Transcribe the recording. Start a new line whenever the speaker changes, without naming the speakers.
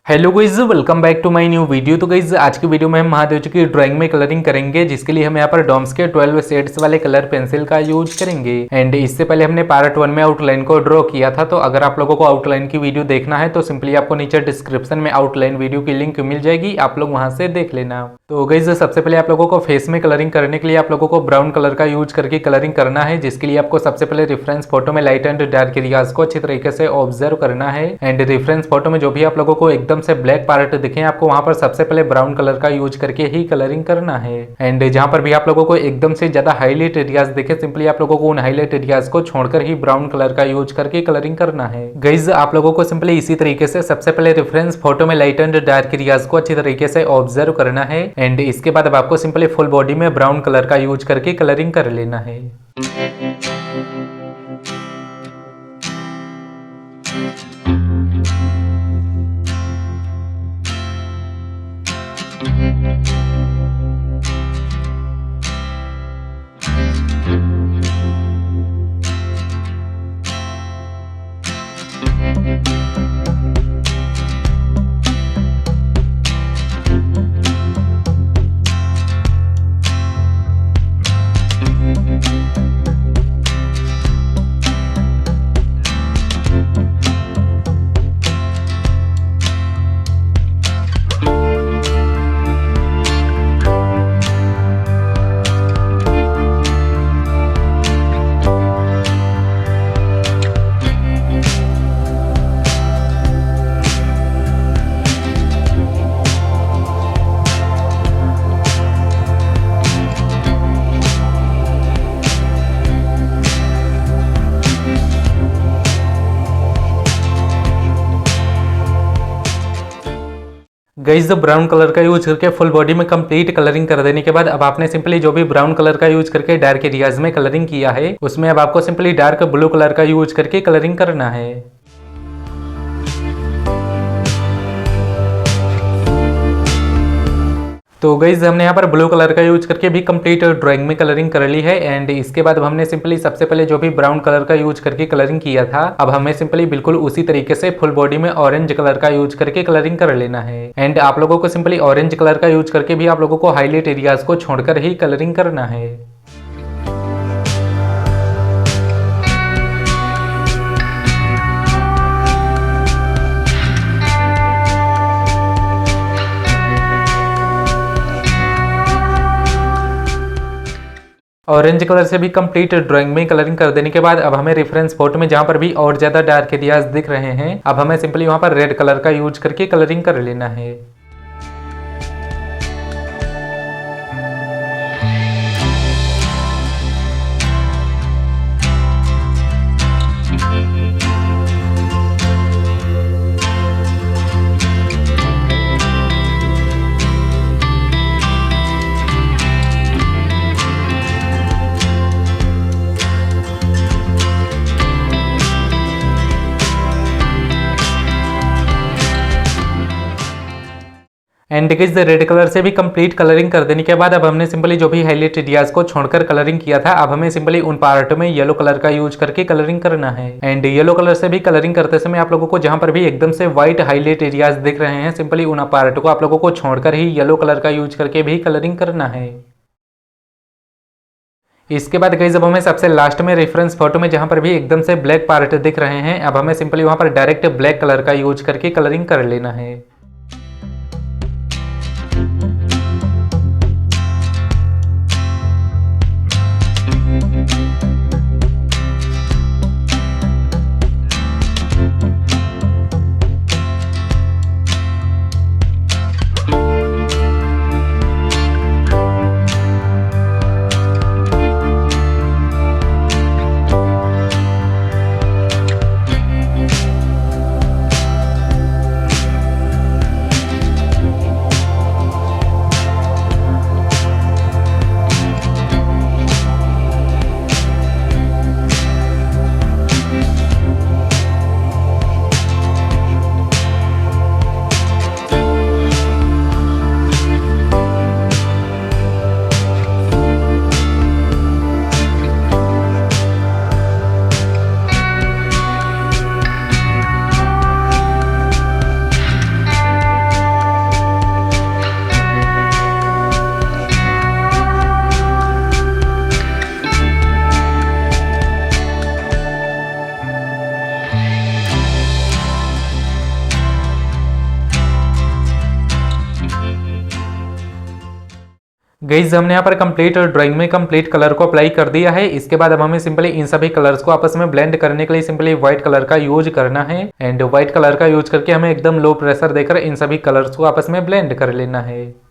Hello guys, welcome back to my new video. तो guys आज की वीडियो में हम महादेव जी की ड्राइंग में कलरिंग करेंगे, जिसके लिए हम यहाँ पर डॉम्स के 12 शेड्स वाले कलर पेंसिल का यूज करेंगे। एंड इससे पहले हमने पार्ट 1 में आउटलाइन को ड्रॉ किया था, तो अगर आप लोगों को आउटलाइन की वीडियो देखना है तो सिंपली आपको नीचे डिस्क्रिप्शन में आउटलाइन वीडियो की लिंक मिल जाएगी, आप लोग वहां से देख लेना। तो गाइज सबसे पहले आप लोगों को फेस में कलरिंग करने के लिए आप लोगों को ब्राउन कलर का यूज करके कलरिंग करना है, जिसके लिए आपको सबसे पहले रेफरेंस फोटो में लाइट एंड डार्क एरियाज को अच्छी तरीके से ऑब्जर्व करना है। एंड रेफरेंस फोटो में जो भी आप लोगों को एकदम से ब्लैक पार्ट दिखे, आपको वहां पर सबसे पहले ब्राउन कलर का यूज करके ही कलरिंग करना है। एंड जहां पर भी आप लोगों को एकदम से ज्यादा हाईलाइट एरियाज दिखे, सिंपली आप लोगों को उन हाईलाइट एरियाज को छोड़कर ही ब्राउन कलर का यूज करके कलरिंग करना है। गाइज आप लोगों को सिंपली इसी तरीके से सबसे पहले रेफरेंस फोटो में लाइट एंड डार्क एरियाज को अच्छी तरीके से ऑब्जर्व करना है। एंड इसके बाद अब आपको सिंपली फुल बॉडी में ब्राउन कलर का यूज करके कलरिंग कर लेना है। गाइज ब्राउन कलर का यूज करके फुल बॉडी में कंप्लीट कलरिंग कर देने के बाद अब आपने सिंपली जो भी ब्राउन कलर का यूज करके डार्क एरियाज में कलरिंग किया है, उसमें अब आपको सिंपली डार्क ब्लू कलर का यूज करके कलरिंग करना है। तो गाइज हमने यहाँ पर ब्लू कलर का यूज करके भी कंप्लीट ड्राइंग में कलरिंग कर ली है। एंड इसके बाद हमने सिंपली सबसे पहले जो भी ब्राउन कलर का यूज करके कलरिंग किया था, अब हमें सिंपली बिल्कुल उसी तरीके से फुल बॉडी में ऑरेंज कलर का यूज करके कलरिंग कर लेना है। एंड आप लोगों को सिंपली ऑरेंज कलर का यूज करके भी आप लोगों को हाईलाइट एरियाज को छोड़कर ही कलरिंग करना है। ऑरेंज कलर से भी कंप्लीट ड्राइंग में कलरिंग कर देने के बाद अब हमें रेफरेंस फोटो में जहां पर भी और ज्यादा डार्क एरियाज दिख रहे हैं, अब हमें सिंपली वहां पर रेड कलर का यूज करके कलरिंग कर लेना है। एंड गाइस रेड कलर से भी कंप्लीट कलरिंग कर देने के बाद अब हमने सिंपली जो भी हाईलाइट एरियाज को छोड़कर कलरिंग किया था, अब हमें सिंपली उन पार्ट में येलो कलर का यूज करके कलरिंग करना है। एंड येलो कलर से भी कलरिंग करते समय आप लोगों को जहां पर भी एकदम से व्हाइट हाईलाइट एरियाज दिख रहे हैं, सिंपली उन पार्ट को आप लोगों को छोड़कर ही येलो कलर का यूज करके भी कलरिंग करना है। इसके बाद गाइस अब हमें सबसे लास्ट में रेफरेंस फोटो में जहां पर भी एकदम से ब्लैक पार्ट दिख रहे हैं, अब हमें सिंपली वहां पर डायरेक्ट ब्लैक कलर का यूज करके कलरिंग कर लेना है। गाइस हमने यहाँ पर कंप्लीट ड्राइंग में कंप्लीट कलर को अप्लाई कर दिया है। इसके बाद अब हमें सिंपली इन सभी कलर्स को आपस में ब्लेंड करने के लिए सिंपली व्हाइट कलर का यूज करना है एंड व्हाइट कलर का यूज करके हमें एकदम लो प्रेशर देकर इन सभी कलर्स को आपस में ब्लेंड कर लेना है।